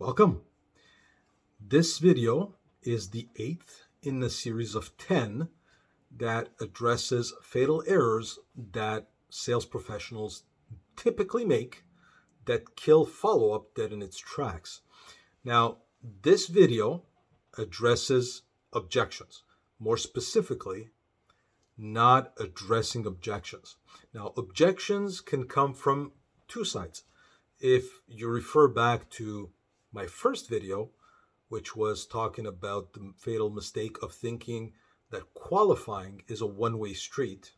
Welcome. This video is the 8th in the series of 10 that addresses fatal errors that sales professionals typically make that kill follow-up dead in its tracks. Now, this video addresses objections, more specifically, not addressing objections. Now, objections can come from two sides. If you refer back to my first video, which was talking about the fatal mistake of thinking that qualifying is a one-way street,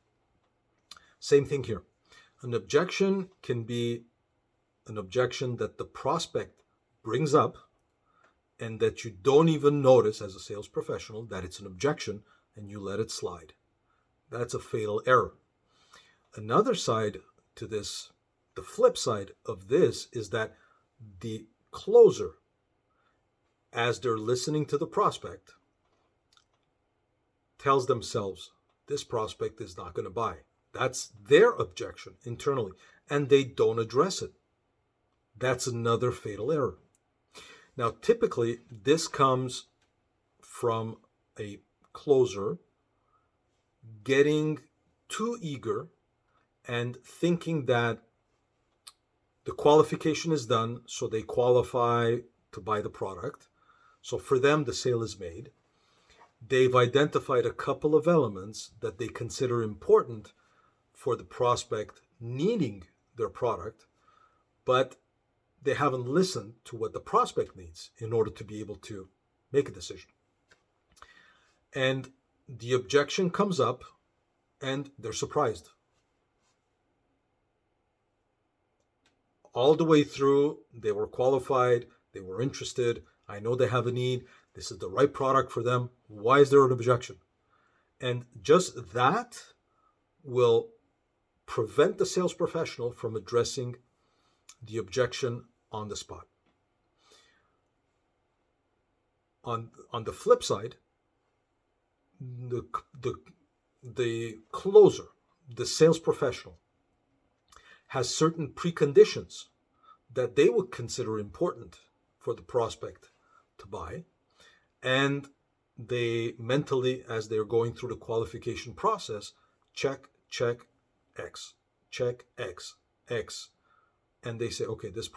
same thing here. An objection can be an objection that the prospect brings up and that you don't even notice as a sales professional that it's an objection and you let it slide. That's a fatal error. Another side to this, the flip side of this, is that the closer, as they're listening to the prospect, tells themselves this prospect is not going to buy. That's their objection internally, and they don't address it. That's another fatal error. Now, typically, this comes from a closer getting too eager and thinking that the qualification is done, so they qualify to buy the product. So for them, the sale is made. They've identified a couple of elements that they consider important for the prospect needing their product, but they haven't listened to what the prospect needs in order to be able to make a decision. And the objection comes up and they're surprised. All the way through, they were qualified, they were interested, I know they have a need, this is the right product for them. Why is there an objection? And just that will prevent the sales professional from addressing the objection on the spot. On the flip side, the closer, the sales professional, has certain preconditions that they would consider important for the prospect to buy, and they mentally, as they're going through the qualification process, check X, and they say, okay, this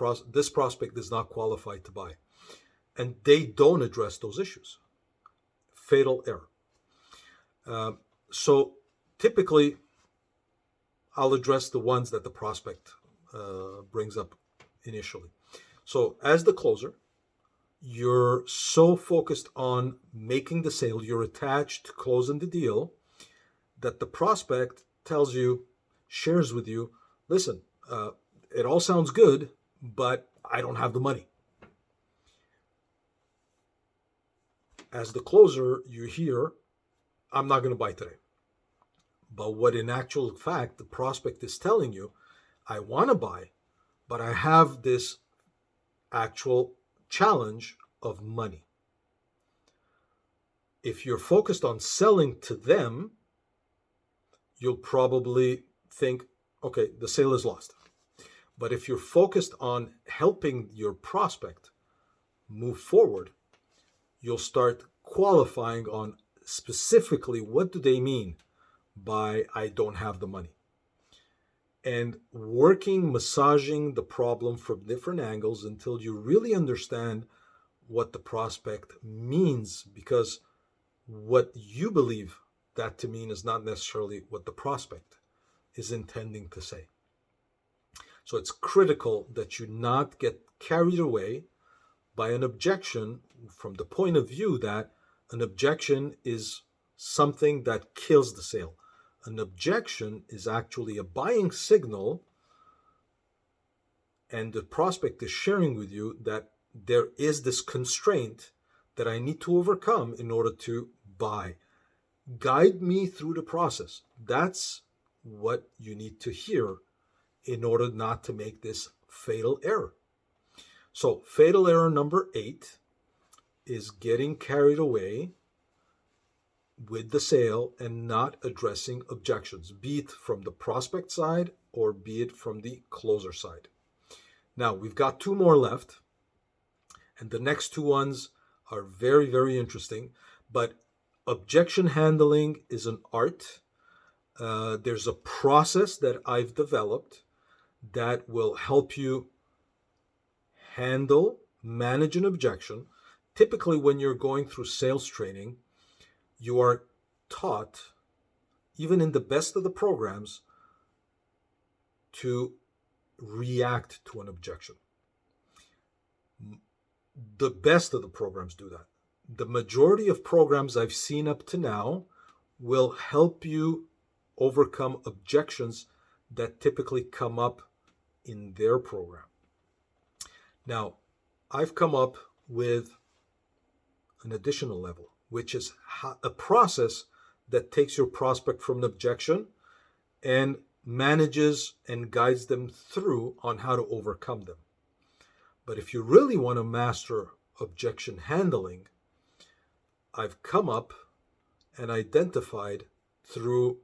prospect is not qualified to buy, and they don't address those issues. Fatal error. So typically, I'll address the ones that the prospect brings up initially. So as the closer, you're so focused on making the sale, you're attached to closing the deal, that the prospect tells you, shares with you, listen, it all sounds good, but I don't have the money. As the closer, you hear, I'm not going to buy today. But what in actual fact the prospect is telling you, I want to buy, but I have this actual challenge of money. If you're focused on selling to them, you'll probably think, okay, the sale is lost. But if you're focused on helping your prospect move forward, you'll start qualifying on specifically what do they mean by I don't have the money. And massaging the problem from different angles until you really understand what the prospect means, because what you believe that to mean is not necessarily what the prospect is intending to say. So it's critical that you not get carried away by an objection from the point of view that an objection is something that kills the sale. An objection is actually a buying signal, and the prospect is sharing with you that there is this constraint that I need to overcome in order to buy. Guide me through the process. That's what you need to hear in order not to make this fatal error. So, fatal error number 8 is getting carried away with the sale and not addressing objections, be it from the prospect side or be it from the closer side. Now, we've got 2 more left, And the next two ones are very, very interesting. But objection handling is an art. There's a process that I've developed that will help you manage an objection. Typically, when you're going through sales training, you are taught, even in the best of the programs, to react to an objection. The best of the programs do that. The majority of programs I've seen up to now will help you overcome objections that typically come up in their program. Now, I've come up with an additional level, which is a process that takes your prospect from an objection and manages and guides them through on how to overcome them. But if you really want to master objection handling, I've come up and identified through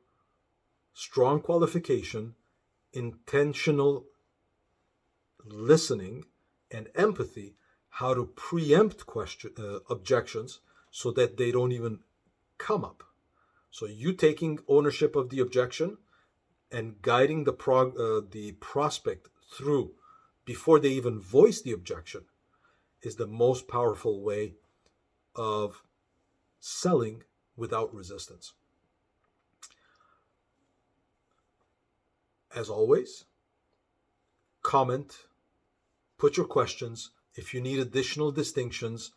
strong qualification, intentional listening, and empathy, how to preempt objections so that they don't even come up. So you taking ownership of the objection and guiding the prospect through before they even voice the objection is the most powerful way of selling without resistance. As always, comment, put your questions. If you need additional distinctions,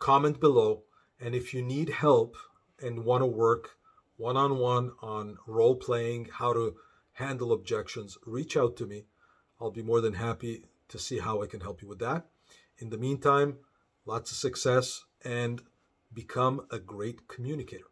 comment below. And if you need help and want to work one-on-one on role-playing, how to handle objections, reach out to me. I'll be more than happy to see how I can help you with that. In the meantime, lots of success and become a great communicator.